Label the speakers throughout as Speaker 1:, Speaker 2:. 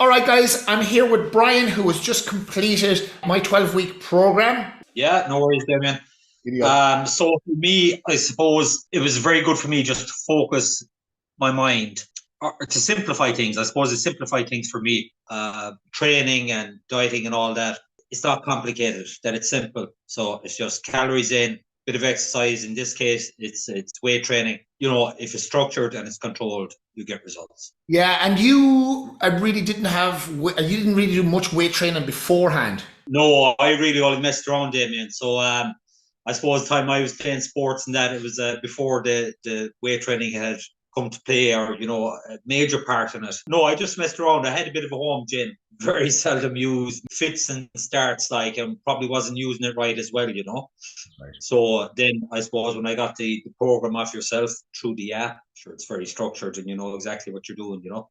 Speaker 1: All right, guys, I'm here with Brian, who has just completed my 12-week program.
Speaker 2: Yeah, no worries, Damien. So for me, I suppose it was very good for me just to focus my mind or to simplify things. I suppose it simplified things for me. Training and dieting and all that. It's not complicated. That it's simple. So it's just calories in, bit of exercise. In this case, it's weight training. You know, if it's structured and it's controlled, you get results.
Speaker 1: Yeah, and you really didn't have, you didn't really do much weight training beforehand.
Speaker 2: No, I really only messed around, Damien. So I suppose the time I was playing sports and that it was before the weight training had come to play or, you know, a major part in it. No, I just messed around. I had a bit of a home gym, very seldom used, fits and starts like, and probably wasn't using it right as well, you know.
Speaker 1: Right.
Speaker 2: So then I suppose when I got the program off yourself through the app, sure, it's very structured and you know exactly what you're doing, you know,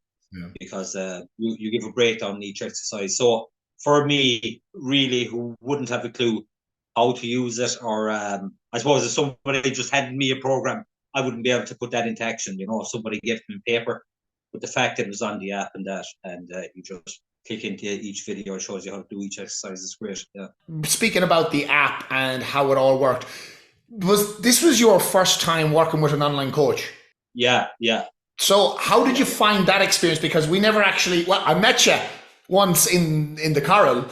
Speaker 2: because you give a breakdown on each exercise. So for me, really, who wouldn't have a clue how to use it, or I suppose if somebody just handed me a program, I wouldn't be able to put that into action. You know, if somebody gave me paper, but the fact that it was on the app and that, and you just click into each video, it shows you how to do each exercise. Is great. Yeah.
Speaker 1: Speaking about the app and how it all worked, was your first time working with an online coach?
Speaker 2: Yeah, yeah.
Speaker 1: So how did you find that experience? Because we never actually, well, I met you once in the Coral,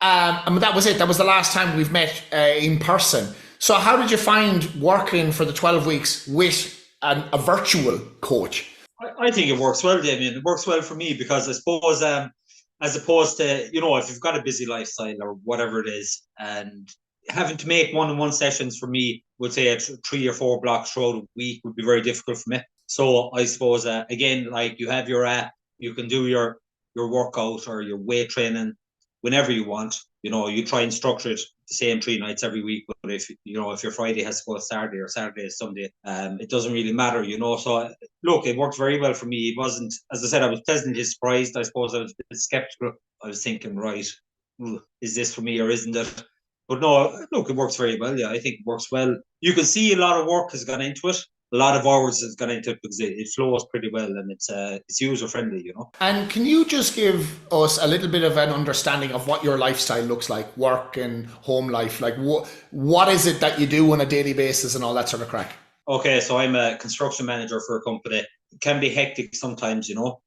Speaker 1: and that was it. That was the last time we've met in person. So how did you find working for the 12 weeks with a virtual coach?
Speaker 2: I think it works well, Damien. It works well for me because I suppose as opposed to, you know, if you've got a busy lifestyle or whatever it is, and having to make one-on-one sessions for me, would say 3 or 4 blocks throughout a week would be very difficult for me. So I suppose, again, like you have your app, you can do your workout or your weight training whenever you want. You know, you try and structure it the same 3 nights every week. But if you know, if your Friday has to go Saturday or Saturday is Sunday, it doesn't really matter. You know, so look, it worked very well for me. It wasn't, as I said, I was pleasantly surprised. I suppose I was a bit skeptical. I was thinking, right, is this for me or isn't it? But no, look, it works very well. Yeah, I think it works well. You can see a lot of work has gone into it. A lot of hours has gone into it because it flows pretty well and it's user friendly, you know.
Speaker 1: And can you just give us a little bit of an understanding of what your lifestyle looks like, work and home life? Like what is it that you do on a daily basis and all that sort of crack?
Speaker 2: Okay, so I'm a construction manager for a company. It can be hectic sometimes, you know.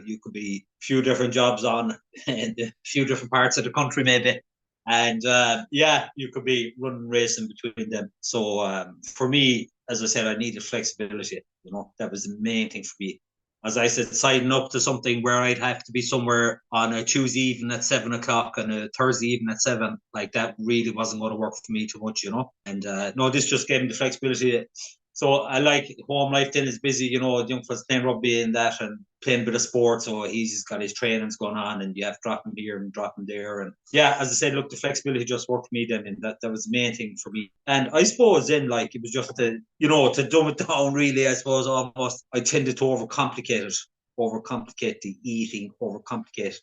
Speaker 2: You could be a few different jobs on in a few different parts of the country, maybe. And yeah, you could be running racing between them. So for me, as I said, I needed flexibility. You know, that was the main thing for me. As I said, signing up to something where I'd have to be somewhere on a Tuesday evening at 7 o'clock and a Thursday evening at 7, like that really wasn't going to work for me too much, you know. And no, this just gave me the flexibility. So I like home life then is busy, you know, the young fellas playing rugby and that and playing a bit of sport. So he's got his trainings going on and you have to drop him here and drop him there. And yeah, as I said, look, the flexibility just worked for me then. And that was the main thing for me. And I suppose then, like, it was just to, you know, to dumb it down really, I suppose almost I tended to overcomplicate the eating, overcomplicate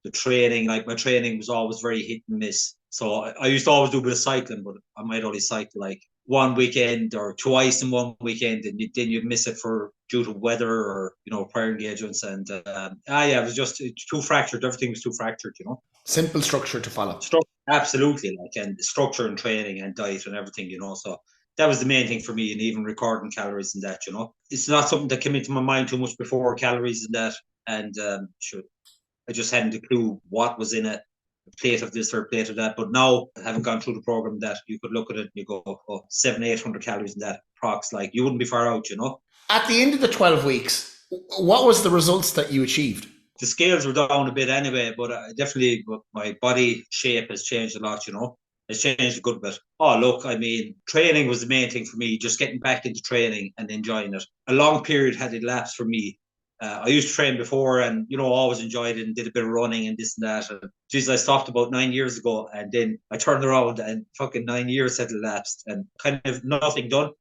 Speaker 2: the training. Like my training was always very hit and miss. So I used to always do a bit of cycling, but I might only cycle like one weekend or twice in one weekend, and then you'd miss it for due to weather or you know prior engagements. And yeah, it was just too fractured. Everything was too fractured, you know.
Speaker 1: Simple structure to follow.
Speaker 2: Absolutely, like and structure and training and diet and everything, you know. So that was the main thing for me, and even recording calories and that, you know. It's not something that came into my mind too much before calories and that, and sure, I just hadn't a clue what was in it plate of this or a plate of that. But now, having gone through the program, that you could look at it and you go, oh, 700-800 calories in that prox, like you wouldn't be far out, you know.
Speaker 1: At the end of the 12 weeks, what was the results that you achieved?
Speaker 2: The scales were down a bit anyway, but definitely my body shape has changed a lot, you know. It's changed a good bit. Oh, look, I mean, training was the main thing for me, just getting back into training and enjoying it. A long period had elapsed for me. I used to train before and, you know, always enjoyed it and did a bit of running and this and that. And geez, I stopped about 9 years ago and then I turned around and fucking 9 years had elapsed and kind of nothing done.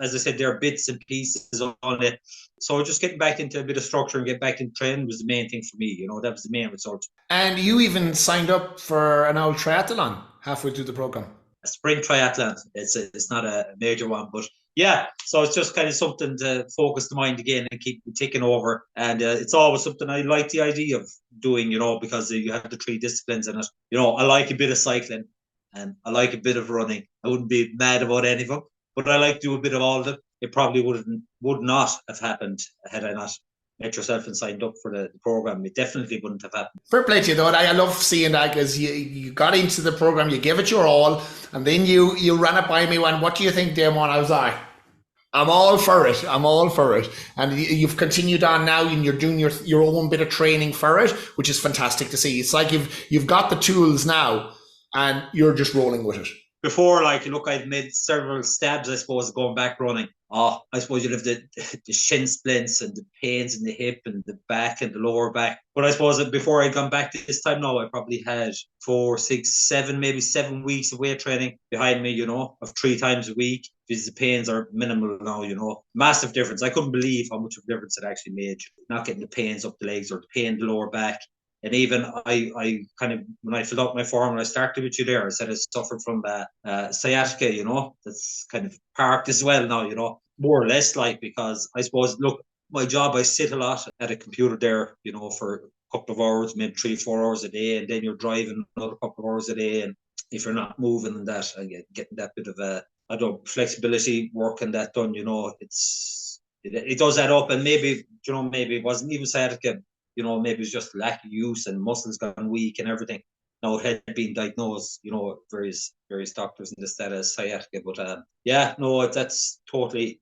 Speaker 2: As I said, there are bits and pieces on it. So just getting back into a bit of structure and get back into training was the main thing for me. You know, that was the main result.
Speaker 1: And you even signed up for an old triathlon halfway through the program.
Speaker 2: A sprint triathlon. It's not a major one, but Yeah, so it's just kind of something to focus the mind again and keep ticking over. And it's always something I like the idea of doing, because you have the three disciplines in it. I like a bit of cycling and I like a bit of running. I wouldn't be mad about any of them, but I like to do a bit of all of them. It probably would not have happened had I not met yourself and signed up for the program. It definitely wouldn't have happened.
Speaker 1: Fair play to you, though. I love seeing that because you got into the program, you gave it your all, and then you ran it by me. And what do you think, Damon? I was like, I'm all for it. I'm all for it. And you've continued on now, and you're doing your own bit of training for it, which is fantastic to see. It's like you've got the tools now, and you're just rolling with it.
Speaker 2: Before, I'd made several stabs, I suppose, going back running. I suppose you'd have the shin splints and the pains in the hip and the back and the lower back. But I suppose that before I'd gone back this time now, I probably had 4, 6, 7, maybe 7 weeks of weight training behind me, of 3 times a week. Because the pains are minimal now, massive difference. I couldn't believe how much of a difference it actually made. Not getting the pains up the legs or the pain in the lower back. And even I kind of, when I filled out my form and I started with you there, I said I suffered from sciatica, that's kind of parked as well now, more or less because I suppose, look, my job, I sit a lot at a computer there, for a couple of hours, maybe 3-4 hours a day, and then you're driving another couple of hours a day. And if you're not moving and that, and getting that bit of flexibility work and that done, it does add up. And maybe it wasn't even sciatica. Maybe it was just lack of use and muscles gone weak and everything. Now it had been diagnosed, various doctors and this, that as sciatica. But that's totally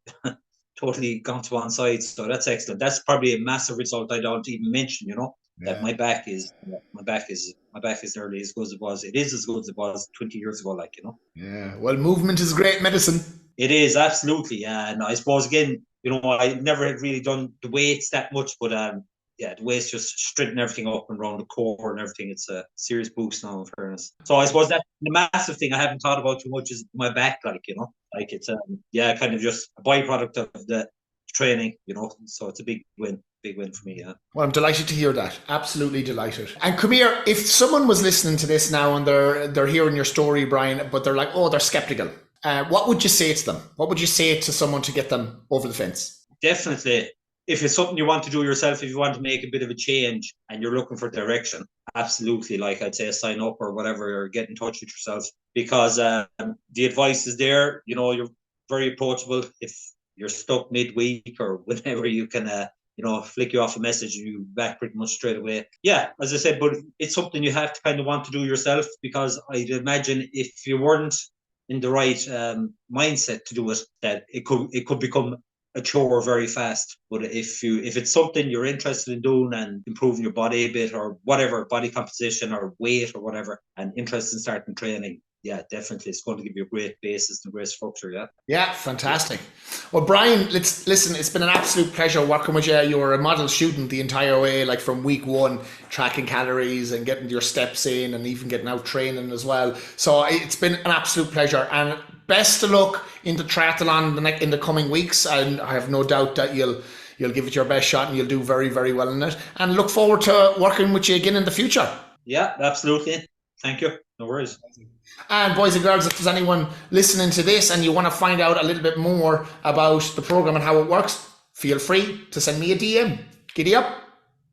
Speaker 2: gone to one side. So that's excellent. That's probably a massive result I don't even mention, that my back is nearly as good as it was. It is as good as it was 20 years ago,
Speaker 1: Yeah, well, movement is great medicine.
Speaker 2: It is, absolutely. And I suppose, again, I never had really done the weights that much, but the weights just straighten everything up and around the core and everything. It's a serious boost now, in fairness. So I suppose that's the massive thing I haven't thought about too much is my back, it's kind of just a byproduct of the training, so it's a big win for me. Yeah.
Speaker 1: Well, I'm delighted to hear that. Absolutely delighted. And come here, if someone was listening to this now and they're hearing your story, Brian, but they're like, they're skeptical. What would you say to them? What would you say to someone to get them over the fence?
Speaker 2: Definitely. If it's something you want to do yourself, if you want to make a bit of a change and you're looking for direction, absolutely, I'd say sign up or whatever, or get in touch with yourself, because the advice is there. You're very approachable. If you're stuck midweek or whenever, you can flick you off a message and you back pretty much straight away. Yeah, as I said, but it's something you have to kind of want to do yourself, because I'd imagine if you weren't in the right mindset to do it, that it could become a chore very fast. But if it's something you're interested in doing and improving your body a bit or whatever, body composition or weight or whatever, and interested in starting training, yeah, definitely it's going to give you a great basis and great structure. Yeah,
Speaker 1: fantastic. Well, Brian, listen, it's been an absolute pleasure working with you. You were a model student the entire way, from week one, tracking calories and getting your steps in and even getting out training as well. So it's been an absolute pleasure, and best of luck in the triathlon in the coming weeks. And I have no doubt that you'll give it your best shot and you'll do very, very well in it, and look forward to working with you again in the future.
Speaker 2: Yeah, absolutely. Thank you. No worries.
Speaker 1: And boys and girls, if there's anyone listening to this and you want to find out a little bit more about the program and how it works, feel free to send me a DM. Giddy up.